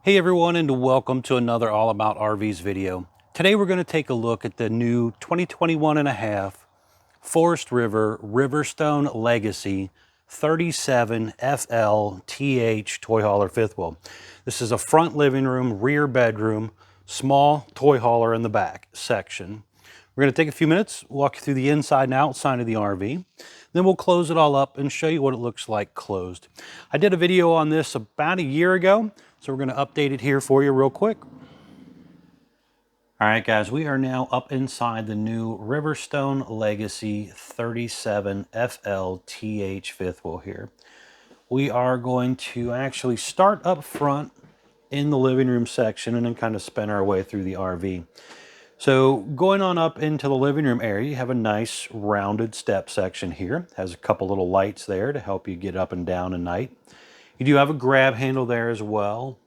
Hey everyone, and welcome to another All About RVs video. Today we're going to take a look at the new 2021 and a half Forestriver Riverstone Legacy 37 FL-TH toy hauler fifth wheel. This is a front living room, rear bedroom, small toy hauler in the back section. We're going to take a few minutes, walk you through the inside and outside of the RV. Then we'll close it all up and show you what it looks like closed. I did a video on this about a year ago, so we're going to update it here for you real quick. All right, guys, we are now up inside the new Riverstone Legacy 37 FL-TH fifth wheel here. We are going to actually start up front in the living room section and then kind of spin our way through the RV. So going on up into the living room area, you have a nice rounded step section here. Has a couple little lights there to help you get up and down at night. You do have a grab handle there as well.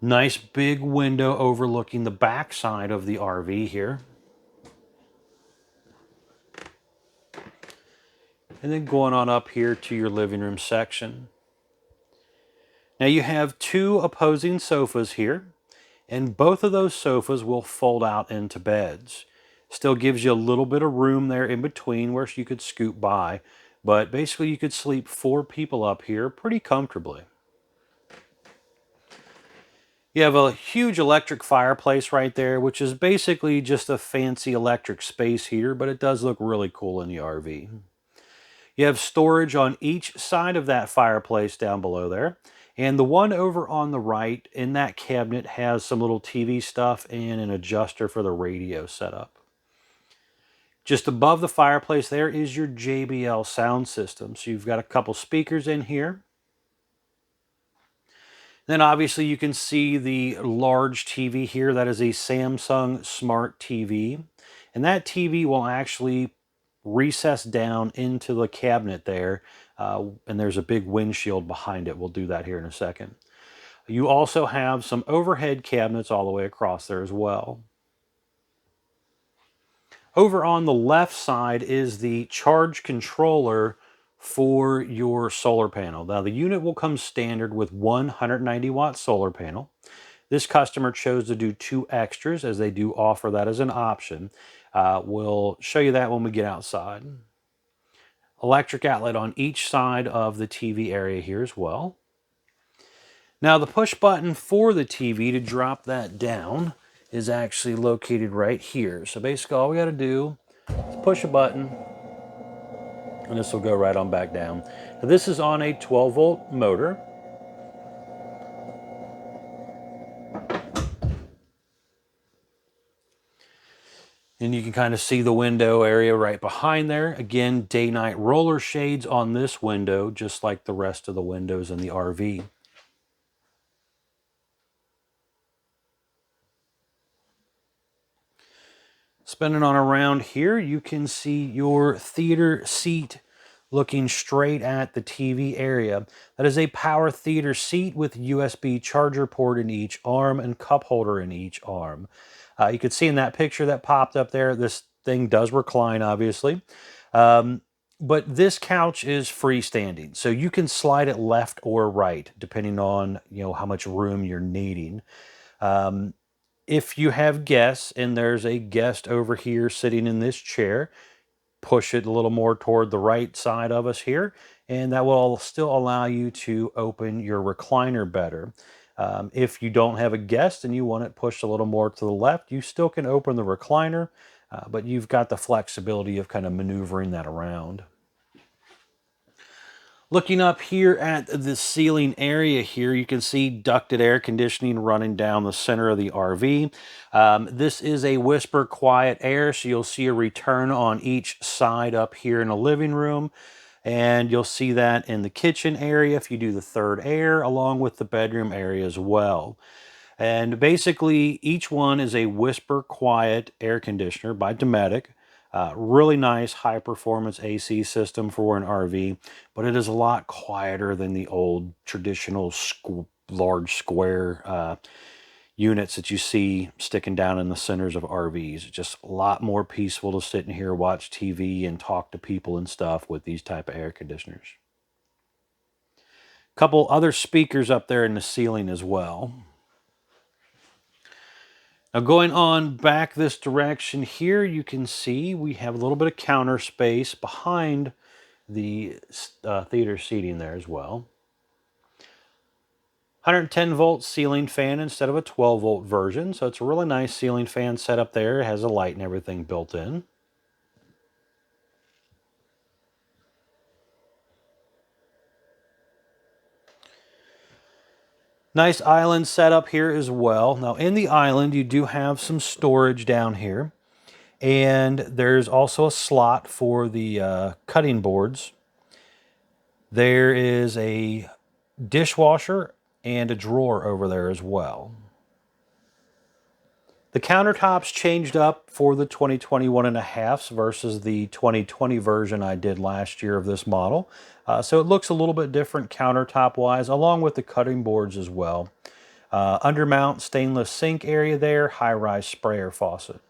Nice big window overlooking the back side of the RV here. And then going on up here to your living room section. Now you have two opposing sofas here, and both of those sofas will fold out into beds. Still gives you a little bit of room there in between where you could scoot by, but basically you could sleep 4 people up here pretty comfortably. You have a huge electric fireplace right there, which is basically just a fancy electric space heater, but it does look really cool in the RV. You have storage on each side of that fireplace down below there. And the one over on the right in that cabinet has some little TV stuff and an adjuster for the radio setup. Just above the fireplace there is your JBL sound system. So you've got a couple speakers in here. Then obviously you can see the large TV here. That is a Samsung Smart TV. And that TV will actually recess down into the cabinet there. And there's a big windshield behind it. We'll do that here in a second. You also have some overhead cabinets all the way across there as well. Over on the left side is the charge controller for your solar panel. Now the unit will come standard with 190 watt solar panel. This customer chose to do 2 extras as they do offer that as an option. We'll show you that when we get outside. Electric outlet on each side of the TV area here as well. Now the push button for the TV to drop that down is actually located right here. So basically all we got to do is push a button and this will go right on back down. Now this is on a 12 volt motor. And you can kind of see the window area right behind there. Again, day-night roller shades on this window, just like the rest of the windows in the RV. Spinning on around here, you can see your theater seat looking straight at the TV area. That is a power theater seat with USB charger port in each arm and cup holder in each arm. You could see in that picture that popped up there, this thing does recline, obviously. But this couch is freestanding, so you can slide it left or right, depending on how much room you're needing. If you have guests, and there's a guest over here sitting in this chair, push it a little more toward the right side of us here, and that will still allow you to open your recliner better. If you don't have a guest and you want it pushed a little more to the left, you still can open the recliner, but you've got the flexibility of kind of maneuvering that around. Looking up here at the ceiling area here, you can see ducted air conditioning running down the center of the RV. This is a whisper quiet air, so you'll see a return on each side up here in the living room. And you'll see that in the kitchen area if you do the third air, along with the bedroom area as well. And basically, each one is a whisper quiet air conditioner by Dometic. Really nice high performance AC system for an RV, but it is a lot quieter than the old traditional large square units that you see sticking down in the centers of RVs. Just a lot more peaceful to sit in here, watch TV and talk to people and stuff with these type of air conditioners. Couple other speakers up there in the ceiling as well. Now going on back this direction here, you can see we have a little bit of counter space behind the theater seating there as well. 110 volt ceiling fan instead of a 12 volt version, so it's a really nice ceiling fan setup there. It has a light and everything built in. Nice island setup here as well. Now in the island you do have some storage down here, and there's also a slot for the cutting boards. There is a dishwasher and a drawer over there as well. The countertops changed up for the 2021.5s versus the 2020 version I did last year of this model. So it looks a little bit different countertop wise, along with the cutting boards as well. Undermount stainless sink area there, high-rise sprayer faucet.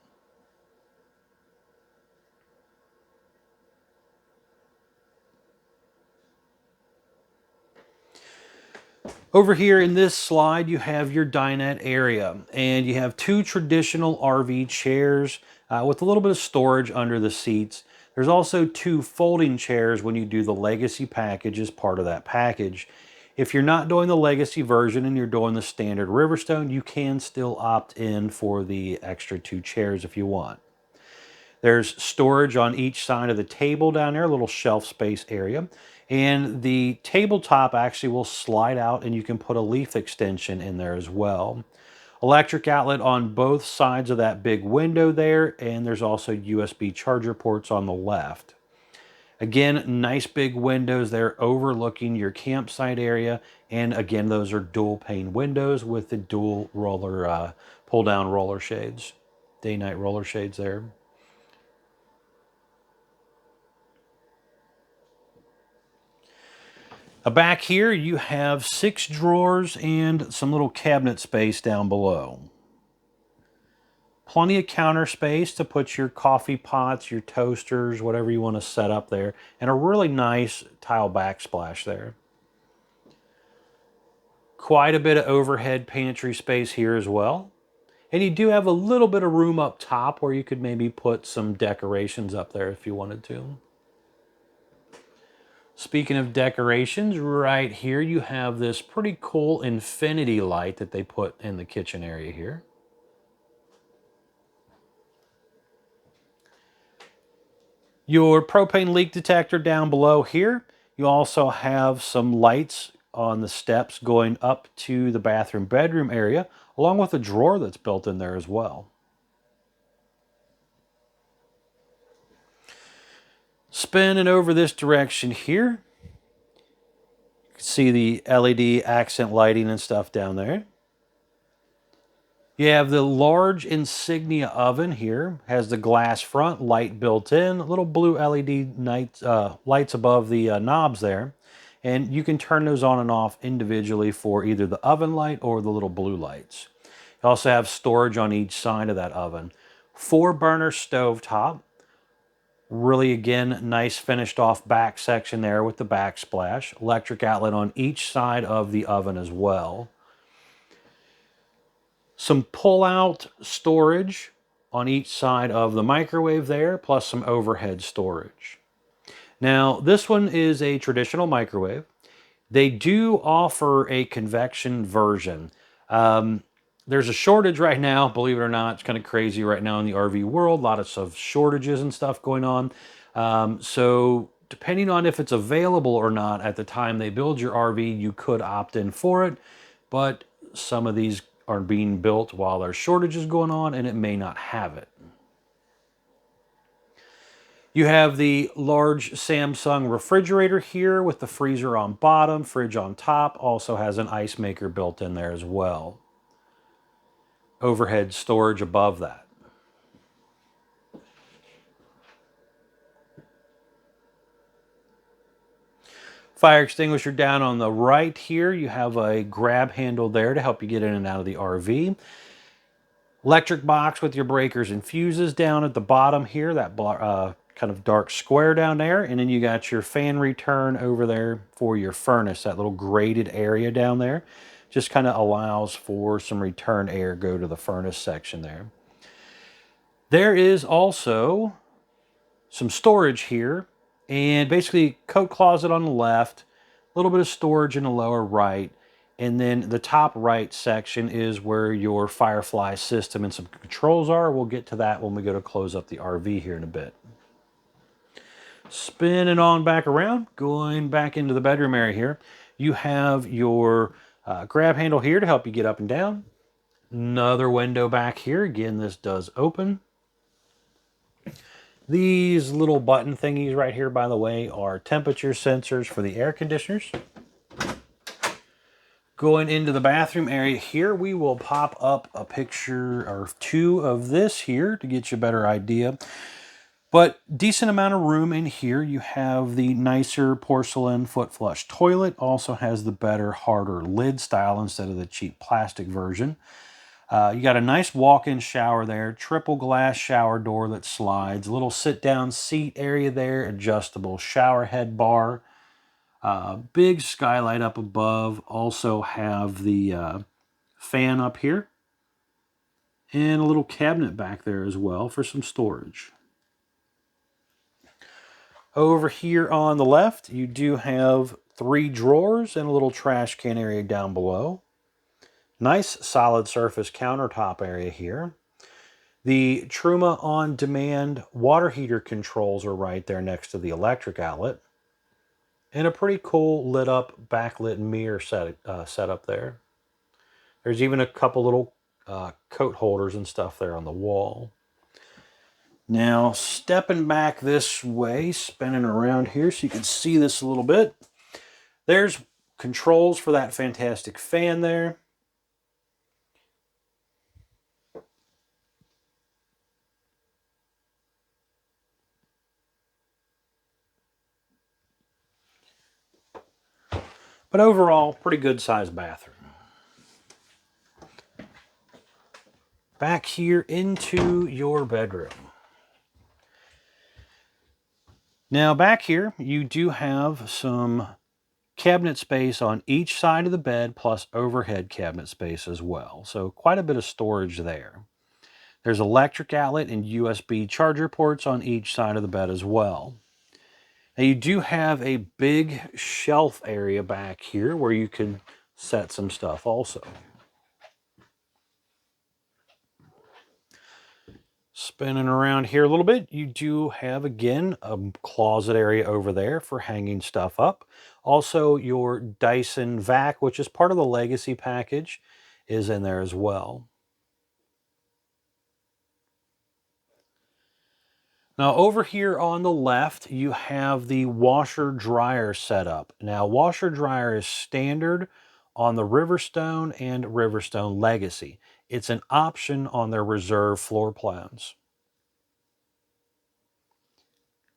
Over here in this slide, you have your dinette area, and you have two traditional RV chairs with a little bit of storage under the seats. There's also two folding chairs when you do the Legacy package as part of that package. If you're not doing the Legacy version and you're doing the standard Riverstone, you can still opt in for the extra two chairs if you want. There's storage on each side of the table down there, a little shelf space area. And the tabletop actually will slide out and you can put a leaf extension in there as well. Electric outlet on both sides of that big window there, and there's also USB charger ports on the left. Again, nice big windows there overlooking your campsite area. And again, those are dual pane windows with the dual roller, pull down roller shades, day-night roller shades there. Back here, you have 6 drawers and some little cabinet space down below. Plenty of counter space to put your coffee pots, your toasters, whatever you want to set up there, and a really nice tile backsplash there. Quite a bit of overhead pantry space here as well. And you do have a little bit of room up top where you could maybe put some decorations up there if you wanted to. Speaking of decorations, right here you have this pretty cool infinity light that they put in the kitchen area here. Your propane leak detector down below here. You also have some lights on the steps going up to the bathroom bedroom area, along with a drawer that's built in there as well. Spinning over this direction here, you can see the LED accent lighting and stuff down there. You have the large Insignia oven here, has the glass front, light built in, little blue LED lights above the knobs there. And you can turn those on and off individually for either the oven light or the little blue lights. You also have storage on each side of that oven. 4-burner stovetop. Really, again, nice finished off back section there with the backsplash. Electric outlet on each side of the oven as well. Some pull-out storage on each side of the microwave there, plus some overhead storage. Now, this one is a traditional microwave. They do offer a convection version. There's a shortage right now, believe it or not. It's kind of crazy right now in the RV world. Lots of shortages and stuff going on. So depending on if it's available or not at the time they build your RV, you could opt in for it. But some of these are being built while there's shortages going on and it may not have it. You have the large Samsung refrigerator here with the freezer on bottom, fridge on top. Also has an ice maker built in there as well. Overhead storage above that. Fire extinguisher down on the right here. You have a grab handle there to help you get in and out of the RV. Electric box with your breakers and fuses down at the bottom here. That kind of dark square down there, and then you got your fan return over there for your furnace, that little grated area down there. Just kind of allows for some return air go to the furnace section there. There is also some storage here, and basically coat closet on the left, a little bit of storage in the lower right, and then the top right section is where your Firefly system and some controls are. We'll get to that when we go to close up the RV here in a bit. Spinning on back around, going back into the bedroom area here, you have your grab handle here to help you get up and down. Another window back here. Again, this does open. These little button thingies right here, by the way, are temperature sensors for the air conditioners. Going into the bathroom area here, we will pop up a picture or two of this here to get you a better idea. But decent amount of room in here. You have the nicer porcelain foot flush toilet. Also has the better, harder lid style instead of the cheap plastic version. You got a nice walk-in shower there, triple glass shower door that slides, a little sit-down seat area there, adjustable shower head bar, big skylight up above, also have the fan up here, and a little cabinet back there as well for some storage. Over here on the left, you do have 3 drawers and a little trash can area down below. Nice solid surface countertop area here. The Truma on-demand water heater controls are right there next to the electric outlet. And a pretty cool lit up backlit mirror setup there. There's even a couple little coat holders and stuff there on the wall. Now, stepping back this way, spinning around here so you can see this a little bit. There's controls for that fantastic fan there. But overall, pretty good sized bathroom. Back here into your bedroom. Now back here, you do have some cabinet space on each side of the bed, plus overhead cabinet space as well. So quite a bit of storage there. There's electric outlet and USB charger ports on each side of the bed as well. Now you do have a big shelf area back here where you can set some stuff also. Spinning around here a little bit, you do have, again, a closet area over there for hanging stuff up. Also, your Dyson vac, which is part of the Legacy package, is in there as well. Now, over here on the left, you have the washer-dryer setup. Now, washer-dryer is standard on the Riverstone and Riverstone Legacy. It's an option on their reserve floor plans.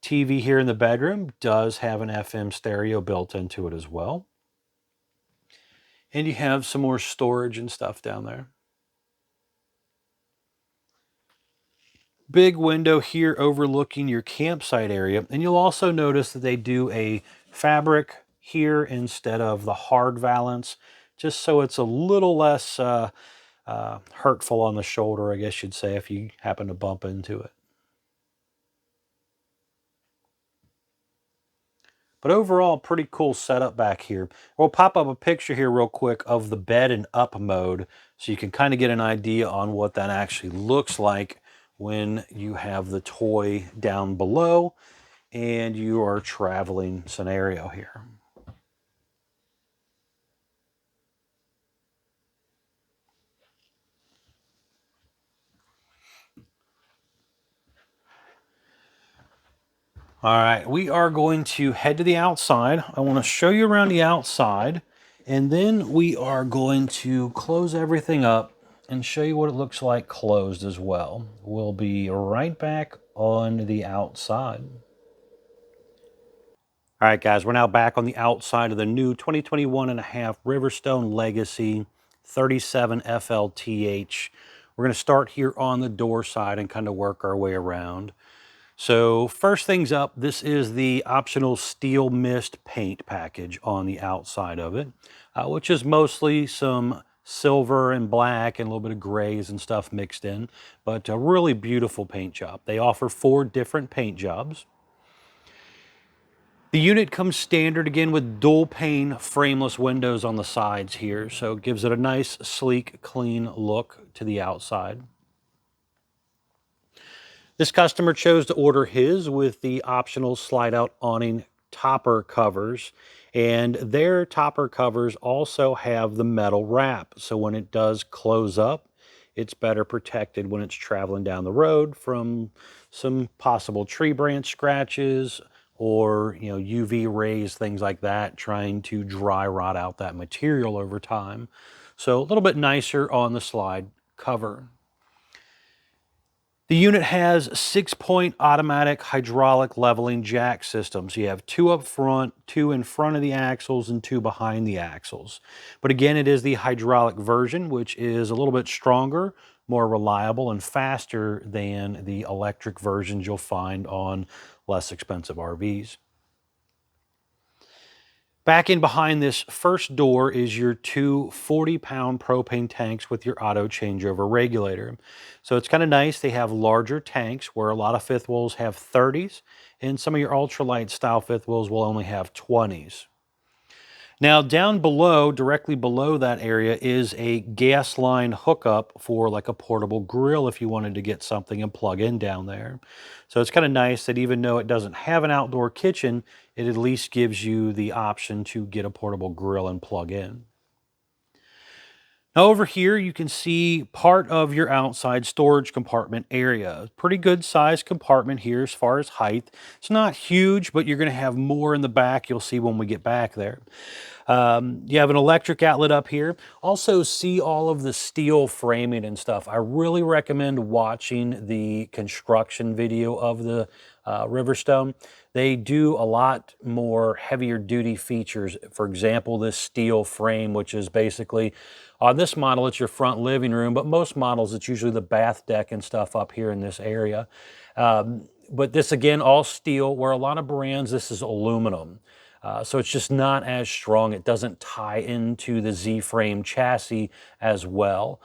TV here in the bedroom does have an FM stereo built into it as well. And you have some more storage and stuff down there. Big window here overlooking your campsite area. And you'll also notice that they do a fabric here instead of the hard valance, just so it's a little less hurtful on the shoulder, I guess you'd say, if you happen to bump into it. But overall, pretty cool setup back here. We'll pop up a picture here real quick of the bed in up mode so you can kind of get an idea on what that actually looks like when you have the toy down below and you are traveling scenario here. All right, we are going to head to the outside. I want to show you around the outside, and then we are going to close everything up and show you what it looks like closed as well. We'll be right back on the outside. All right, guys, we're now back on the outside of the new 2021.5 Riverstone Legacy 37 FLTH. We're going to start here on the door side and kind of work our way around. So first things up, this is the optional steel mist paint package on the outside of it, which is mostly some silver and black and a little bit of grays and stuff mixed in, but a really beautiful paint job. They offer 4 different paint jobs. The unit comes standard again with dual pane frameless windows on the sides here, so it gives it a nice, sleek, clean look to the outside. This customer chose to order his with the optional slide-out awning topper covers, and their topper covers also have the metal wrap, so when it does close up, it's better protected when it's traveling down the road from some possible tree branch scratches or UV rays, things like that, trying to dry rot out that material over time. So a little bit nicer on the slide cover. The unit has 6-point automatic hydraulic leveling jack systems. You have 2 up front, 2 in front of the axles, and 2 behind the axles. But again, it is the hydraulic version, which is a little bit stronger, more reliable, and faster than the electric versions you'll find on less expensive RVs. Back in behind this first door is your 2 40-pound propane tanks with your auto changeover regulator. So it's kind of nice. They have larger tanks where a lot of fifth wheels have 30s, and some of your ultralight style fifth wheels will only have 20s. Now down below, directly below that area, is a gas line hookup for like a portable grill if you wanted to get something and plug in down there. So it's kind of nice that even though it doesn't have an outdoor kitchen, it at least gives you the option to get a portable grill and plug in. Now over here, you can see part of your outside storage compartment area. Pretty good sized compartment here as far as height. It's not huge, but you're going to have more in the back. You'll see when we get back there. You have an electric outlet up here. Also see all of the steel framing and stuff. I really recommend watching the construction video of the Riverstone. They do a lot more heavier duty features. For example, this steel frame, which is basically, on this model, it's your front living room, but most models, it's usually the bath deck and stuff up here in this area. But this, again, all steel, where a lot of brands, this is aluminum. So it's just not as strong. It doesn't tie into the Z-frame chassis as well.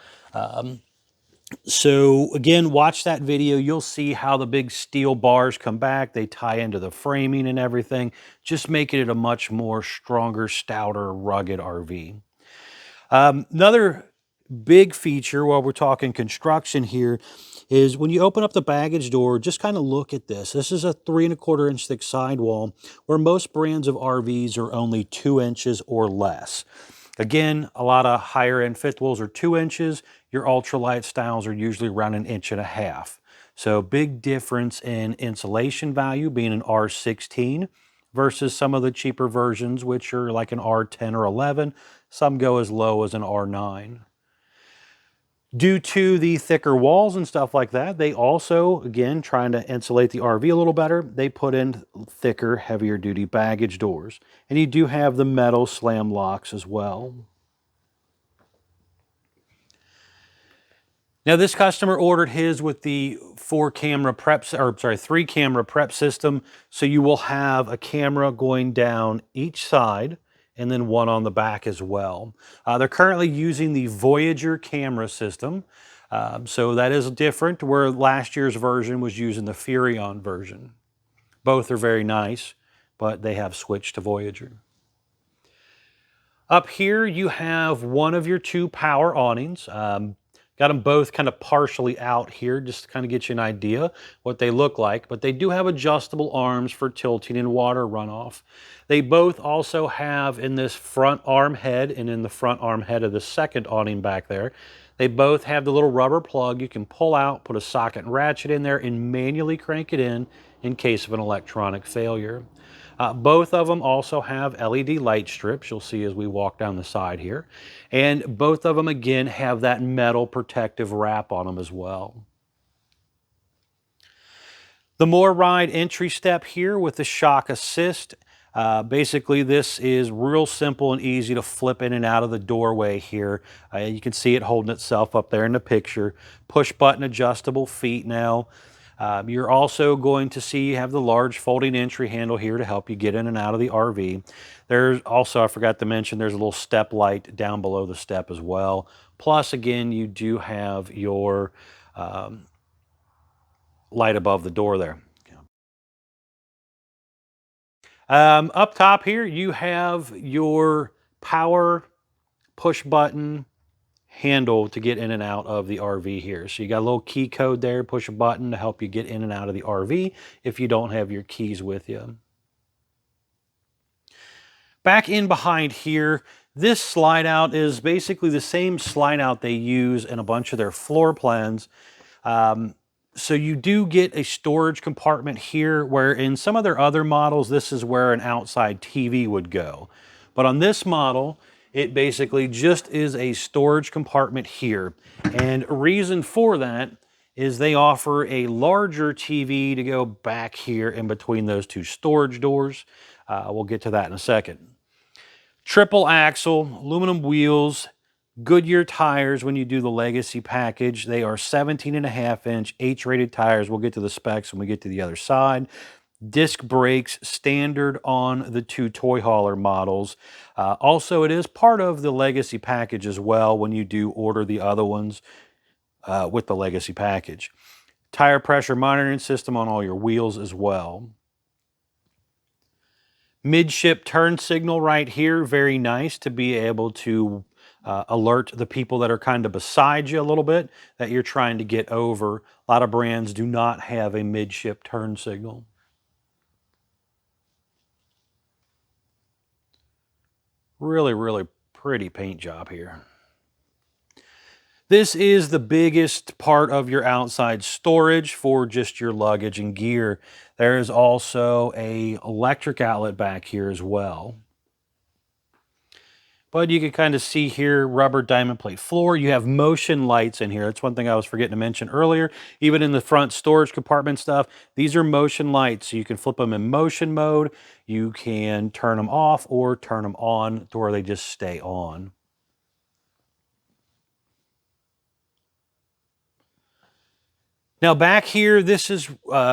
So again, watch that video. You'll see how the big steel bars come back. They tie into the framing and everything, just making it a much more stronger, stouter, rugged RV. Another big feature while we're talking construction here is when you open up the baggage door, just kind of look at this. This is a 3¼ inch thick sidewall, where most brands of RVs are only 2 inches or less. Again, a lot of higher end fifth wheels are 2 inches. Your ultralight styles are usually around 1.5 inches. So big difference in insulation value being an R16 versus some of the cheaper versions, which are like an R10 or 11. Some go as low as an R9. Due to the thicker walls and stuff like that, they also, again, trying to insulate the RV a little better, they put in thicker, heavier duty baggage doors. And you do have the metal slam locks as well. Now this customer ordered his with the 3-camera prep system, so you will have a camera going down each side and then one on the back as well. They're currently using the Voyager camera system, so that is different, where last year's version was using the Furrion version. Both are very nice, but they have switched to Voyager. Up here you have one of your 2 power awnings. Got them both kind of partially out here just to kind of get you an idea what they look like, but they do have adjustable arms for tilting and water runoff. They both also have in this front arm head and in the front arm head of the second awning back there, they both have the little rubber plug you can pull out, put a socket and ratchet in there, and manually crank it in case of an electronic failure. Both of them also have LED light strips, you'll see as we walk down the side here. And both of them, again, have that metal protective wrap on them as well. The more Ryde entry step here with the shock assist. Basically, this is real simple and easy to flip in and out of the doorway here. You can see it holding itself up there in the picture. Push button adjustable feet now. You're also going to see you have the large folding entry handle here to help you get in and out of the RV. There's also, I forgot to mention, there's a little step light down below the step as well. Plus, again, you do have your light above the door there. Up top here, you have your power push button handle to get in and out of the RV here. So you got a little key code there, push a button to help you get in and out of the RV if you don't have your keys with you. Back in behind here, this slide out is basically the same slide out they use in a bunch of their floor plans. So you do get a storage compartment here, where in some of their other models, this is where an outside TV would go. But on this model, it basically just is a storage compartment here. And a reason for that is they offer a larger TV to go back here in between those two storage doors. We'll get to that in a second. Triple axle, aluminum wheels, Goodyear tires when you do the Legacy package. They are 17.5-inch H-rated tires. We'll get to the specs when we get to the other side. Disc brakes, standard on the two toy hauler models. Also, it is part of the Legacy package as well when you do order the other ones with the Legacy package. Tire pressure monitoring system on all your wheels as well. Midship turn signal right here, very nice to be able to alert the people that are kind of beside you a little bit that you're trying to get over. A lot of brands do not have a midship turn signal. Really, really pretty paint job here. This is the biggest part of your outside storage for just your luggage and gear. There is also an electric outlet back here as well. But you can kind of see here, rubber diamond plate floor. You have motion lights in here. That's one thing I was forgetting to mention earlier. Even in the front storage compartment stuff, these are motion lights. So you can flip them in motion mode. You can turn them off or turn them on to where they just stay on. Now back here, this is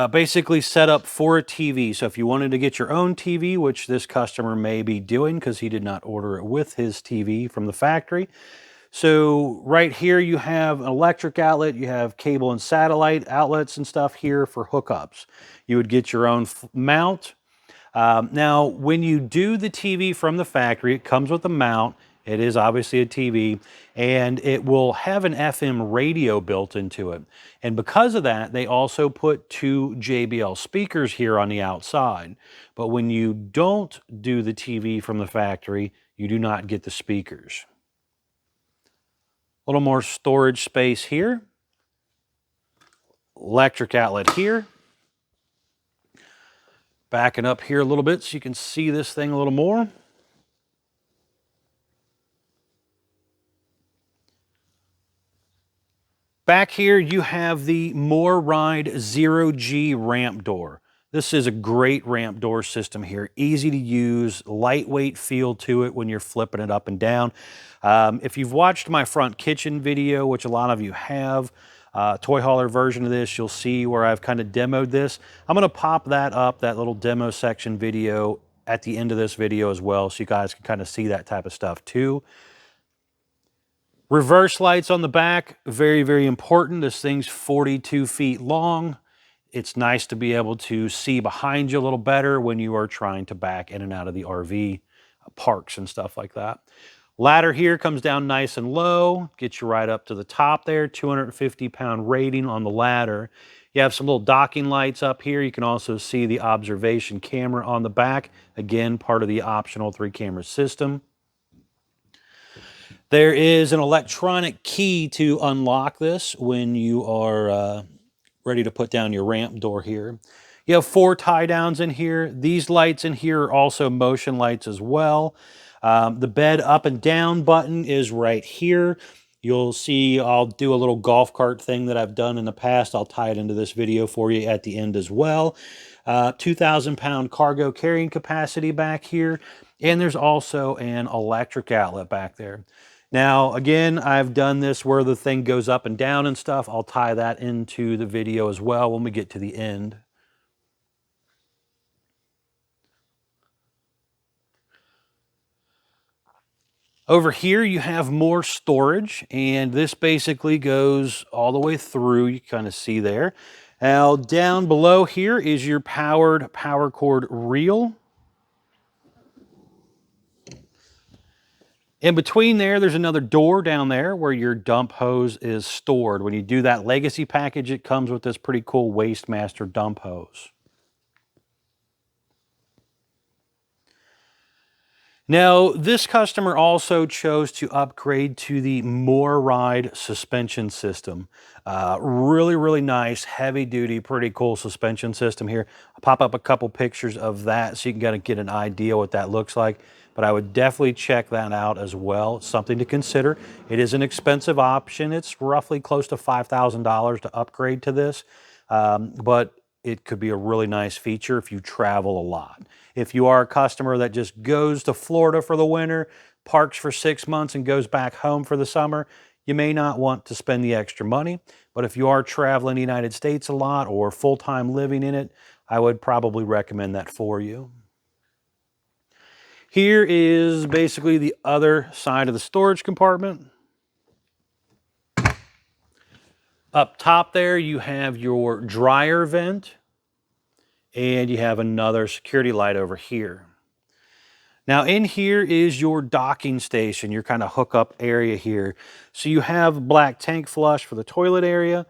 basically set up for a TV. So if you wanted to get your own TV, which this customer may be doing because he did not order it with his TV from the factory. So right here you have an electric outlet, you have cable and satellite outlets and stuff here for hookups. You would get your own mount. Now when you do the TV from the factory, it comes with a mount. It is obviously a TV, and it will have an FM radio built into it. And because of that, they also put two JBL speakers here on the outside. But when you don't do the TV from the factory, you do not get the speakers. A little more storage space here. Electric outlet here. Backing up here a little bit so you can see this thing a little more. Back here, you have the Ryde 0G ramp door. This is a great ramp door system here. Easy to use, lightweight feel to it when you're flipping it up and down. If you've watched my front kitchen video, which a lot of you have, toy hauler version of this, you'll see where I've kind of demoed this. I'm going to pop that up, that little demo section video, at the end of this video as well, so you guys can kind of see that type of stuff too. Reverse lights on the back, very, very important. This thing's 42 feet long. It's nice to be able to see behind you a little better when you are trying to back in and out of the RV parks and stuff like that. Ladder here comes down nice and low, gets you right up to the top there, 250-pound rating on the ladder. You have some little docking lights up here. You can also see the observation camera on the back. Again, part of the optional 3-camera system. There is an electronic key to unlock this when you are ready to put down your ramp door here. You have 4 tie downs in here. These lights in here are also motion lights as well. The bed up and down button is right here. You'll see I'll do a little golf cart thing that I've done in the past. I'll tie it into this video for you at the end as well. 2,000-pound cargo carrying capacity back here. And there's also an electric outlet back there. Now, again, I've done this where the thing goes up and down and stuff. I'll tie that into the video as well when we get to the end. Over here, you have more storage, and this basically goes all the way through. You kind of see there. Now, down below here is your powered power cord reel. In between there's another door down there where your dump hose is stored. When you do that Legacy package, it comes with this pretty cool Waste Master dump hose. Now, this customer also chose to upgrade to the Ryde suspension system. Really, really nice, heavy duty, pretty cool suspension system here. I'll pop up a couple pictures of that so you can kind of get an idea what that looks like. But I would definitely check that out as well. It's something to consider. It is an expensive option. It's roughly close to $5,000 to upgrade to this. But it could be a really nice feature if you travel a lot. If you are a customer that just goes to Florida for the winter, parks for 6 months and goes back home for the summer, you may not want to spend the extra money. But if you are traveling the United States a lot or full-time living in it, I would probably recommend that for you. Here is basically the other side of the storage compartment. Up top there, you have your dryer vent, and you have another security light over here. Now in here is your docking station, your kind of hookup area here. So you have black tank flush for the toilet area,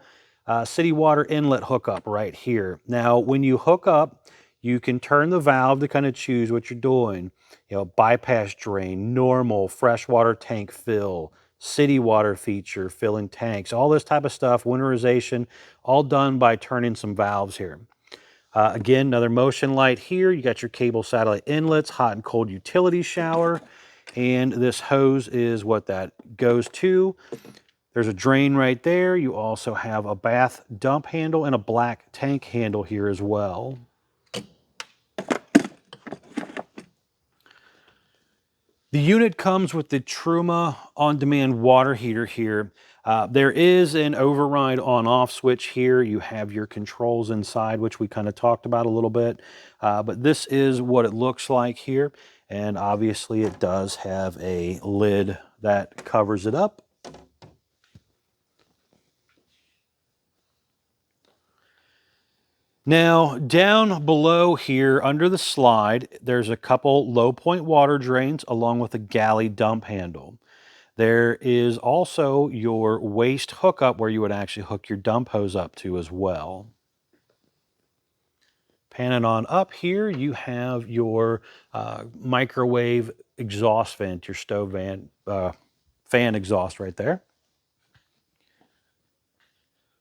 city water inlet hookup right here. Now when you hook up, you can turn the valve to kind of choose what you're doing. You know, bypass drain, normal, freshwater tank fill, city water feature, filling tanks, all this type of stuff, winterization, all done by turning some valves here. Again, another motion light here. You got your cable satellite inlets, hot and cold utility shower, and this hose is what that goes to. There's a drain right there. You also have a bath dump handle and a black tank handle here as well. The unit comes with the Truma on-demand water heater here. There is an override on-off switch here. You have your controls inside, which we kind of talked about a little bit. But this is what it looks like here. And obviously it does have a lid that covers it up. Now, down below here under the slide, there's a couple low point water drains along with a galley dump handle. There is also your waste hookup where you would actually hook your dump hose up to as well. Panning on up here, you have your microwave exhaust vent, your stove vent, fan exhaust right there.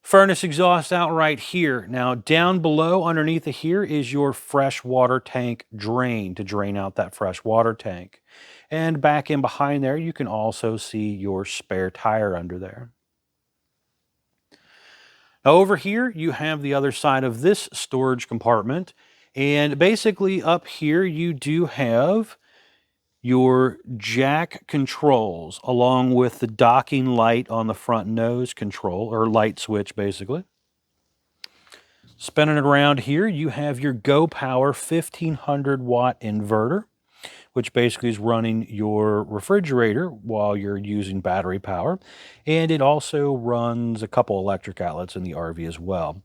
Furnace exhaust out right here. Now down below underneath of here is your fresh water tank drain to drain out that fresh water tank. And back in behind there, you can also see your spare tire under there. Now over here, you have the other side of this storage compartment. And basically up here, you do have your jack controls along with the docking light on the front nose control, or light switch basically. Spinning it around here, you have your Go Power 1500 watt inverter, which basically is running your refrigerator while you're using battery power. And it also runs a couple electric outlets in the RV as well.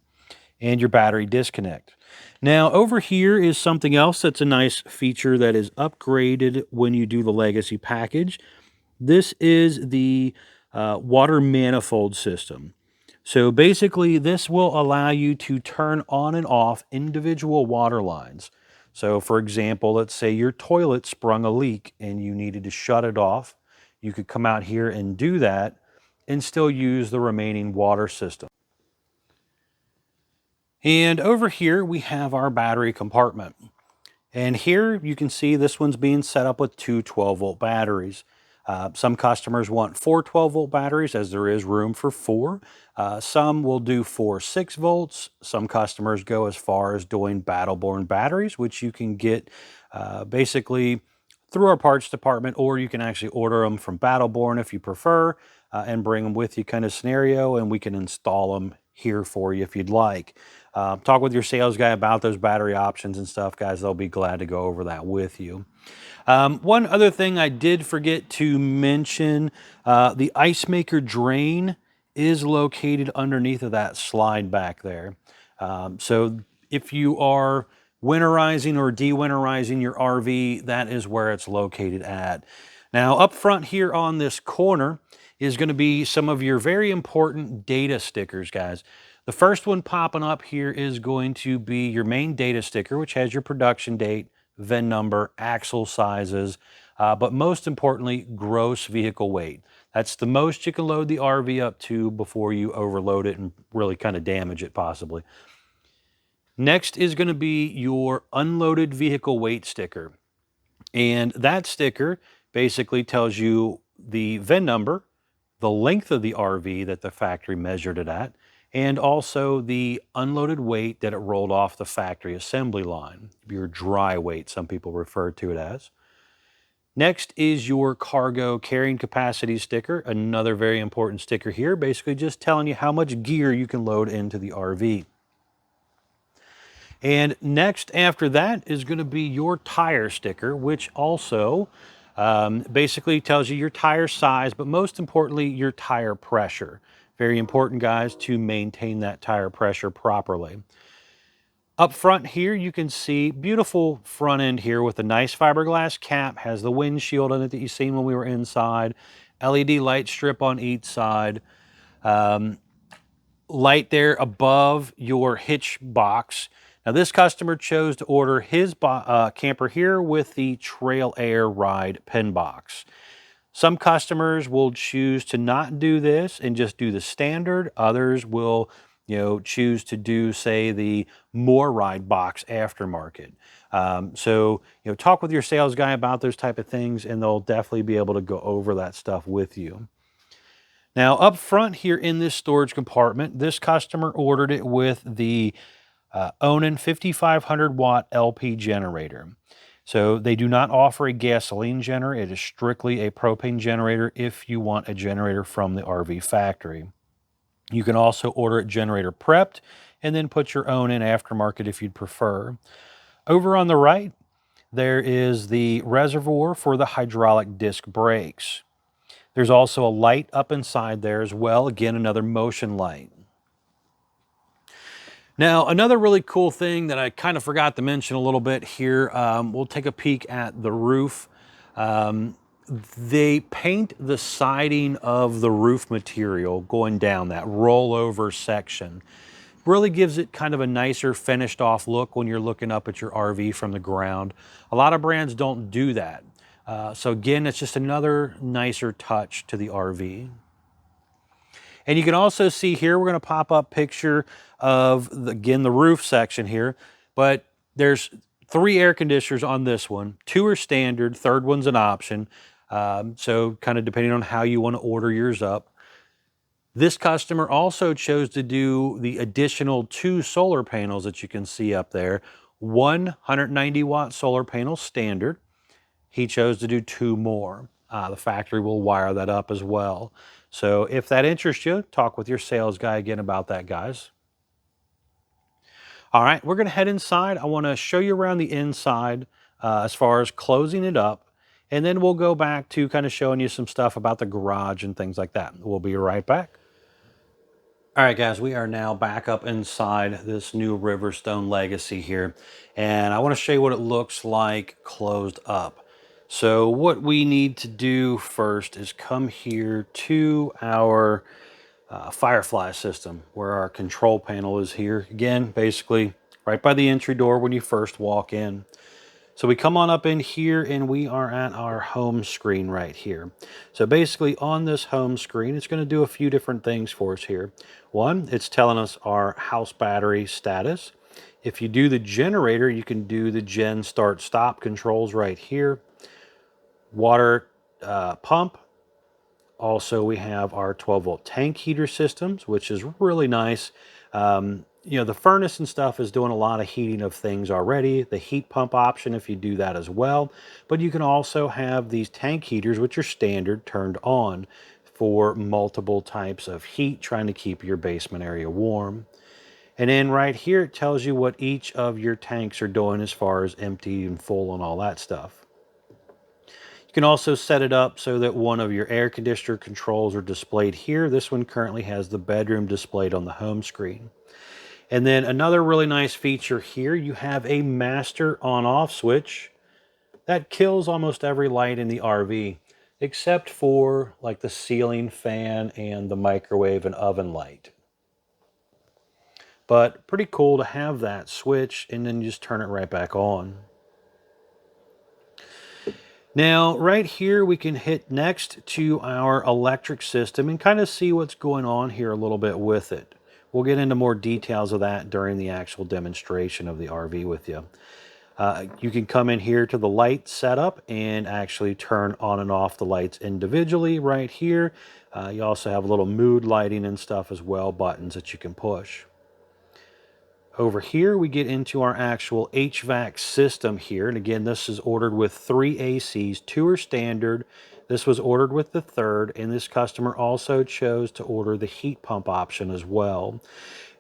And your battery disconnect. Now over here is something else that's a nice feature that is upgraded when you do the Legacy package. This is the water manifold system. So basically this will allow you to turn on and off individual water lines. So for example, let's say your toilet sprung a leak and you needed to shut it off. You could come out here and do that and still use the remaining water system. And over here we have our battery compartment. And here you can see this one's being set up with two 12-volt batteries. Some customers want four 12-volt batteries, as there is room for four. Some will do 4 6-volts. Some customers go as far as doing battle-born batteries, which you can get basically through our parts department, or you can actually order them from Battleborn if you prefer, and bring them with you kind of scenario, and we can install them here for you if you'd like. Talk with your sales guy about those battery options and stuff, guys. They'll be glad to go over that with you. One other thing I did forget to mention, the ice maker drain is located underneath of that slide back there. So if you are winterizing or de-winterizing your RV, that is where it's located at. Now, up front here on this corner is going to be some of your very important data stickers, guys. The first one popping up here is going to be your main data sticker, which has your production date, VIN number, axle sizes, but most importantly, gross vehicle weight. That's the most you can load the RV up to before you overload it and really kind of damage it possibly. Next is going to be your unloaded vehicle weight sticker. And that sticker basically tells you the VIN number, the length of the RV that the factory measured it at, and also the unloaded weight that it rolled off the factory assembly line, your dry weight, some people refer to it as. Next is your cargo carrying capacity sticker, another very important sticker here, basically just telling you how much gear you can load into the RV. And next after that is going to be your tire sticker, which also basically tells you your tire size, but most importantly, your tire pressure. Very important, guys, to maintain that tire pressure properly. Up front here, you can see beautiful front end here with a nice fiberglass cap, has the windshield on it that you've seen when we were inside, LED light strip on each side, light there above your hitch box. Now this customer chose to order his camper here with the Trail Air Ryde pin box. Some customers will choose to not do this and just do the standard. Others will, choose to do, say, the more Ryde box aftermarket. So, talk with your sales guy about those type of things, and they'll definitely be able to go over that stuff with you. Now, up front here in this storage compartment, this customer ordered it with the Onan 5500 watt LP generator. So they do not offer a gasoline generator. It is strictly a propane generator if you want a generator from the RV factory. You can also order it generator prepped and then put your own in aftermarket if you'd prefer. Over on the right, there is the reservoir for the hydraulic disc brakes. There's also a light up inside there as well. Again, another motion light. Now, another really cool thing that I kind of forgot to mention a little bit here, we'll take a peek at the roof. They paint the siding of the roof material going down that rollover section. Really gives it kind of a nicer finished off look when you're looking up at your RV from the ground. A lot of brands don't do that. So again, it's just another nicer touch to the RV. And you can also see here, we're going to pop up picture of, again, the roof section here, but there's 3 air conditioners on this one. 2 are standard, third one's an option. So kind of depending on how you want to order yours up. This customer also chose to do the additional 2 solar panels that you can see up there. 190 watt solar panel standard. He chose to do 2 more. The factory will wire that up as well. So if that interests you, talk with your sales guy again about that, guys. All right, we're going to head inside. I want to show you around the inside as far as closing it up. And then we'll go back to kind of showing you some stuff about the garage and things like that. We'll be right back. All right, guys, we are now back up inside this new Riverstone Legacy here. And I want to show you what it looks like closed up. So what we need to do first is come here to our Firefly system where our control panel is here. Again, basically right by the entry door when you first walk in. So we come on up in here and we are at our home screen right here. So basically on this home screen, it's going to do a few different things for us here. One, it's telling us our house battery status. If you do the generator, you can do the gen start stop controls right here. Water pump. Also, we have our 12 volt tank heater systems, which is really nice. you know, the furnace and stuff is doing a lot of heating of things already. The heat pump option, if you do that as well. But you can also have these tank heaters, which are standard, turned on for multiple types of heat, trying to keep your basement area warm. And then right here, it tells you what each of your tanks are doing as far as empty and full and all that stuff. You can also set it up so that one of your air conditioner controls are displayed here. This one currently has the bedroom displayed on the home screen. And then another really nice feature here, you have a master on-off switch that kills almost every light in the RV, except for like the ceiling fan and the microwave and oven light. But pretty cool to have that switch, and then you just turn it right back on. Now, right here, we can hit next to our electric system and kind of see what's going on here a little bit with it. We'll get into more details of that during the actual demonstration of the RV with you. You can come in here to the light setup and actually turn on and off the lights individually right here. You also have a little mood lighting and stuff as well, buttons that you can push. Over here, we get into our actual HVAC system here. And again, this is ordered with 3 ACs. 2 are standard. This was ordered with the 3rd. And this customer also chose to order the heat pump option as well.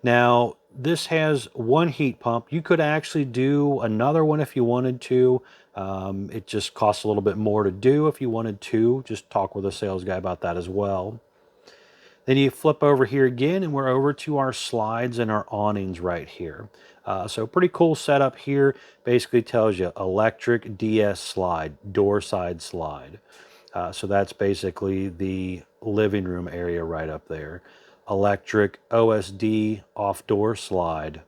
Now, this has 1 heat pump. You could actually do another one if you wanted to. It just costs a little bit more to do if you wanted to. Just talk with a sales guy about that as well. Then you flip over here again, and we're over to our slides and our awnings right here. So pretty cool setup here. Basically tells you electric DS slide, door side slide. So that's basically the living room area right up there. Electric OSD off door slide.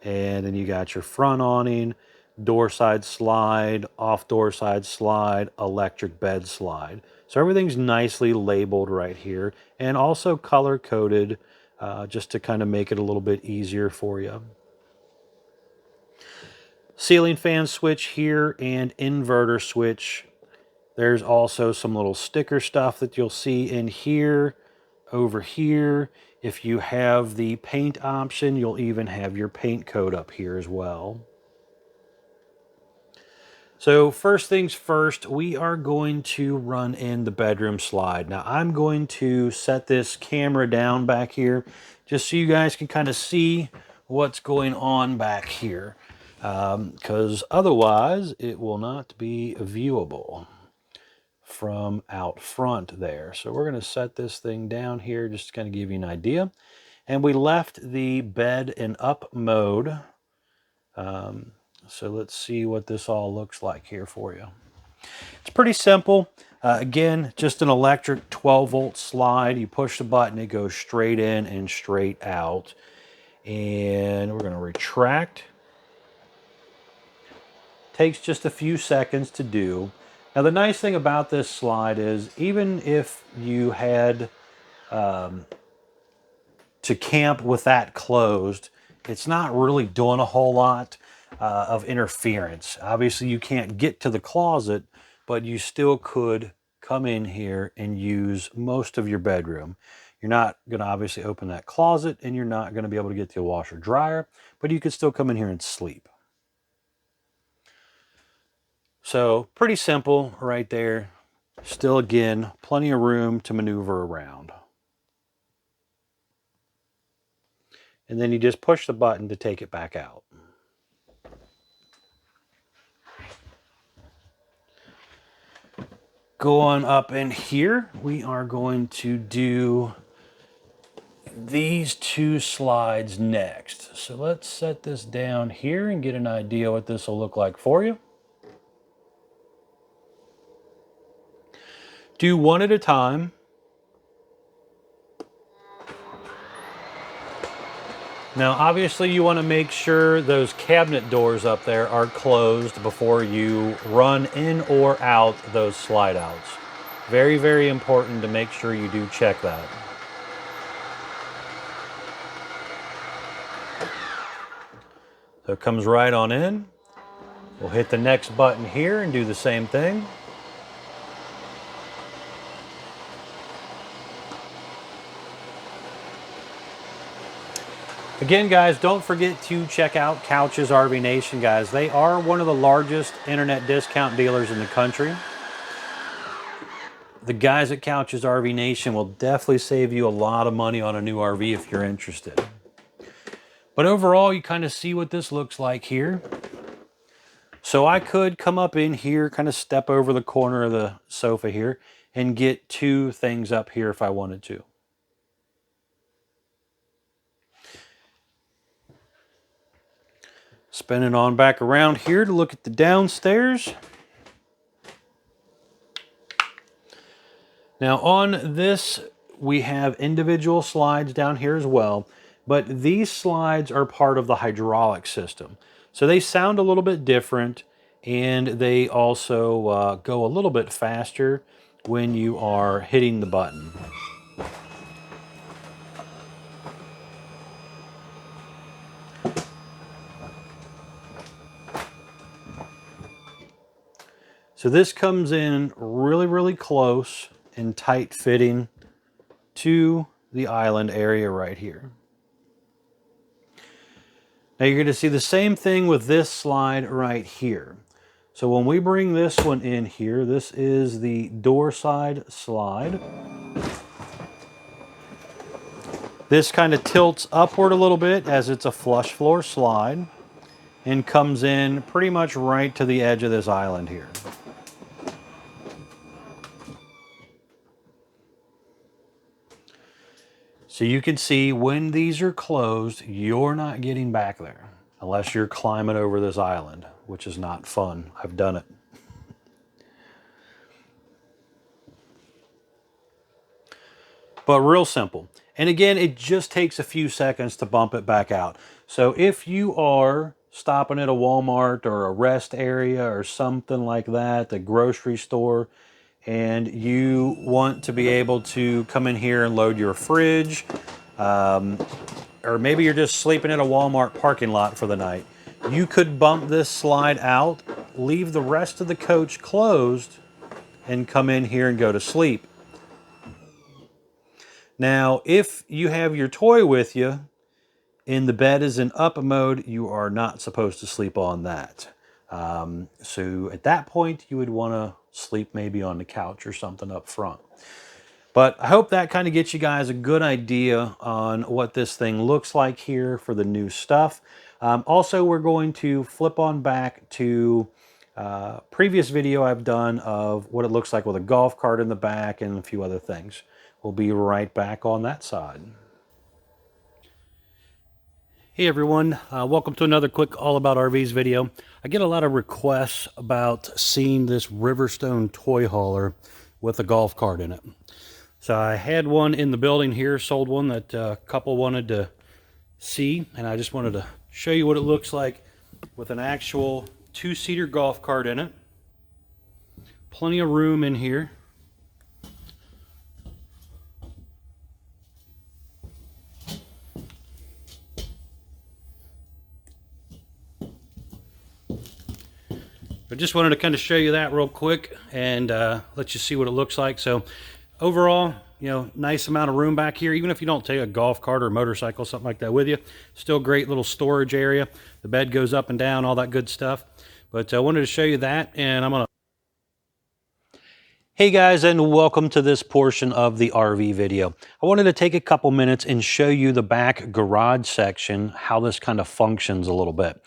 And then you got your front awning, door side slide, off door side slide, electric bed slide. So everything's nicely labeled right here and also color coded just to kind of make it a little bit easier for you. Ceiling fan switch here and inverter switch. There's also some little sticker stuff that you'll see in here, over here. If you have the paint option, you'll even have your paint code up here as well. So first things first, we are going to run in the bedroom slide. Now I'm going to set this camera down back here just so you guys can kind of see what's going on back here, because otherwise it will not be viewable from out front there. So we're going to set this thing down here just to kind of give you an idea. And we left the bed in up mode. So let's see what this all looks like here for you. It's pretty simple. Again, just an electric 12-volt slide. You push the button, it goes straight in and straight out. And we're going to retract. Takes just a few seconds to do. Now the nice thing about this slide is even if you had to camp with that closed, it's not really doing a whole lot of interference. Obviously you can't get to the closet, but you still could come in here and use most of your bedroom. You're not going to obviously open that closet, and you're not going to be able to get to a washer dryer, but you could still come in here and sleep. So pretty simple right there. Still, again, plenty of room to maneuver around. And then you just push the button to take it back out. Going up in here, we are going to do these 2 slides next. So let's set this down here and get an idea what this will look like for you. Do one at a time. Now, obviously, you want to make sure those cabinet doors up there are closed before you run in or out those slide outs. Very, very important to make sure you do check that. So it comes right on in. We'll hit the next button here and do the same thing. Again, guys, don't forget to check out Couch's RV Nation, guys. They are one of the largest internet discount dealers in the country. The guys at Couch's RV Nation will definitely save you a lot of money on a new RV if you're interested. But overall, you kind of see what this looks like here. So I could come up in here, kind of step over the corner of the sofa here, and get two things up here if I wanted to. Spinning on back around here to look at the downstairs. Now on this, we have individual slides down here as well, but these slides are part of the hydraulic system. So they sound a little bit different, and they also go a little bit faster when you are hitting the button. So this comes in really, really close and tight fitting to the island area right here. Now you're going to see the same thing with this slide right here. So when we bring this one in here, this is the door side slide. This kind of tilts upward a little bit as it's a flush floor slide and comes in pretty much right to the edge of this island here. So you can see when these are closed, you're not getting back there unless you're climbing over this island, which is not fun. I've done it. But real simple. And again, it just takes a few seconds to bump it back out. So if you are stopping at a Walmart or a rest area or something like that, the grocery store, and you want to be able to come in here and load your fridge, or maybe you're just sleeping in a Walmart parking lot for the night, you could bump this slide out, leave the rest of the coach closed, and come in here and go to sleep. Now, if you have your toy with you and the bed is in up mode, you are not supposed to sleep on that. So at that point, you would want to sleep maybe on the couch or something up front. But I hope that kind of gets you guys a good idea on what this thing looks like here for the new stuff. Also, we're going to flip on back to previous video I've done of what it looks like with a golf cart in the back and a few other things. We'll be right back on that side. Hey everyone, welcome to another quick All About RVs video. I get a lot of requests about seeing this Riverstone toy hauler with a golf cart in it. So I had one in the building here, sold one that a couple wanted to see, and I just wanted to show you what it looks like with an actual two-seater golf cart in it. Plenty of room in here. I just wanted to kind of show you that real quick and let you see what it looks like. So overall, you know, nice amount of room back here. Even if you don't take a golf cart or a motorcycle, something like that with you, still great little storage area. The bed goes up and down, all that good stuff. But I wanted to show you that, and I'm gonna... Hey guys, and welcome to this portion of the RV video. I wanted to take a couple minutes and show you the back garage section, how this kind of functions a little bit.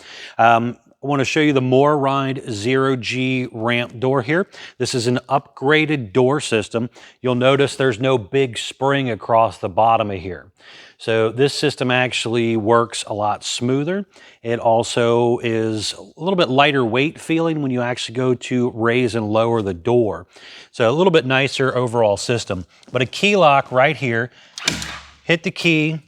I want to show you the Ryde 0G ramp door here. This is an upgraded door system. You'll notice there's no big spring across the bottom of here. So this system actually works a lot smoother. It also is a little bit lighter weight feeling when you actually go to raise and lower the door. So a little bit nicer overall system. But a key lock right here, hit the key,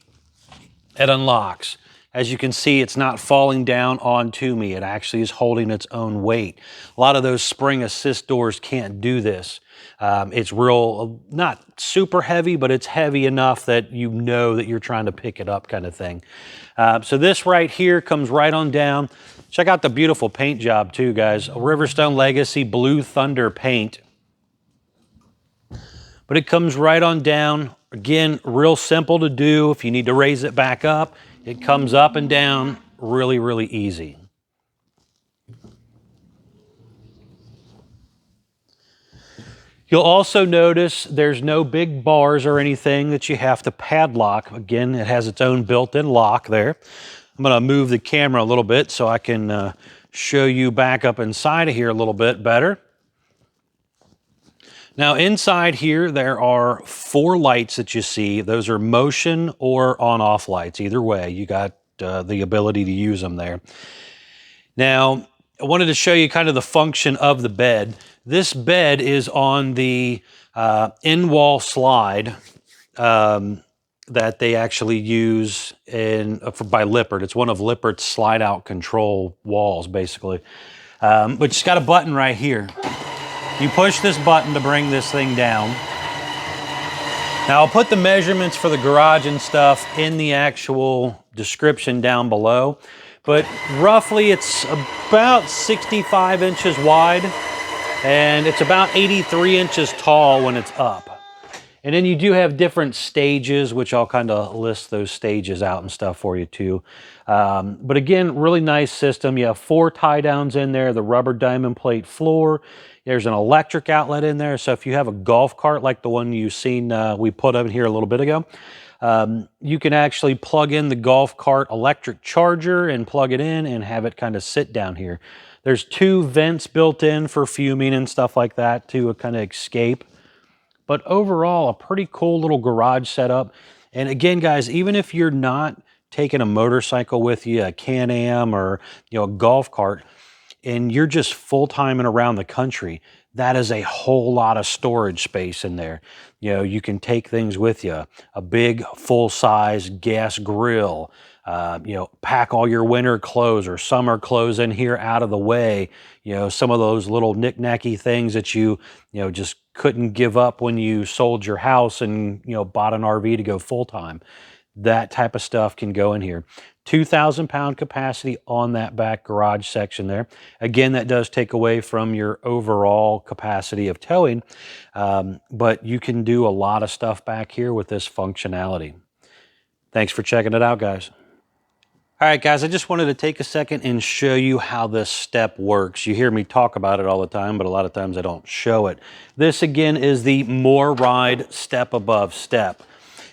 it unlocks. As you can see, it's not falling down onto me. It actually is holding its own weight. A lot of those spring assist doors can't do this. It's real, not super heavy, but it's heavy enough that you know that you're trying to pick it up kind of thing. So this right here comes right on down. Check out the beautiful paint job too, guys. A Riverstone Legacy Blue Thunder paint. But it comes right on down. Again, real simple to do. If you need to raise it back up, It comes up and down really, really easy. You'll also notice there's no big bars or anything that you have to padlock. Again, it has its own built-in lock there. I'm going to move the camera a little bit so I can show you back up inside of here a little bit better. Now inside here, there are 4 lights that you see. Those are motion or on-off lights. Either way, you got the ability to use them there. Now, I wanted to show you kind of the function of the bed. This bed is on the in-wall slide that they actually use by Lippert. It's one of Lippert's slide-out control walls, basically. But it's got a button right here. You push this button to bring this thing down. Now, I'll put the measurements for the garage and stuff in the actual description down below. But roughly, it's about 65 inches wide, and it's about 83 inches tall when it's up. And then you do have different stages, which I'll kind of list those stages out and stuff for you too. But again, really nice system. You have 4 tie downs in there, the rubber diamond plate floor. There's an electric outlet in there. So if you have a golf cart like the one you've seen we put up here a little bit ago, you can actually plug in the golf cart electric charger and plug it in and have it kind of sit down here. There's 2 vents built in for fuming and stuff like that to kind of escape. But overall, a pretty cool little garage setup. And again, guys, even if you're not taking a motorcycle with you, a Can-Am or a golf cart, and you're just full-time and around the country, that is a whole lot of storage space in there. You can take things with you. A big full-size gas grill, pack all your winter clothes or summer clothes in here out of the way. Some of those little knick-knacky things that you just couldn't give up when you sold your house and bought an RV to go full-time. That type of stuff can go in here. 2,000 pound capacity on that back garage section there. Again, that does take away from your overall capacity of towing, but you can do a lot of stuff back here with this functionality. Thanks for checking it out, guys. All right, guys, I just wanted to take a second and show you how this step works. You hear me talk about it all the time, but a lot of times I don't show it. This, again, is the More Ride step above step.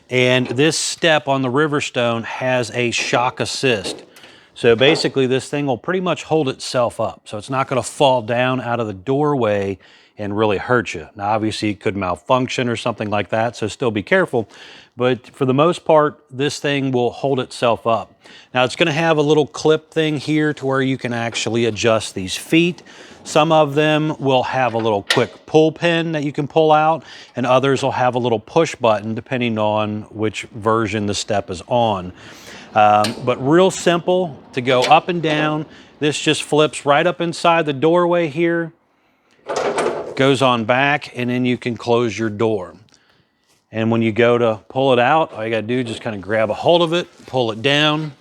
And this step on the Riverstone has a shock assist. So basically, this thing will pretty much hold itself up. So it's not going to fall down out of the doorway and really hurt you. Now, obviously, it could malfunction or something like that, so still be careful. But for the most part, this thing will hold itself up. Now, it's going to have a little clip thing here to where you can actually adjust these feet. Some of them will have a little quick pull pin that you can pull out, and others will have a little push button depending on which version the step is on. But real simple to go up and down. This just flips right up inside the doorway here, goes on back, and then you can close your door. And when you go to pull it out, all you gotta do is just kind of grab a hold of it, pull it down,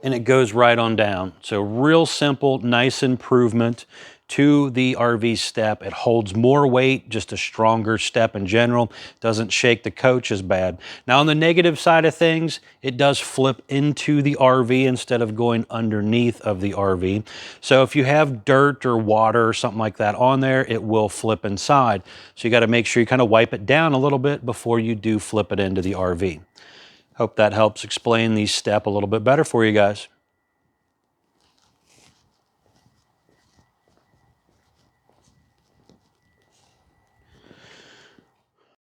and it goes right on down. So real simple, nice improvement to the RV step. It holds more weight, just a stronger step in general. Doesn't shake the coach as bad. Now on the negative side of things, it does flip into the RV instead of going underneath of the RV. So if you have dirt or water or something like that on there, it will flip inside. So you got to make sure you kind of wipe it down a little bit before you do flip it into the RV. Hope that helps explain the step a little bit better for you guys.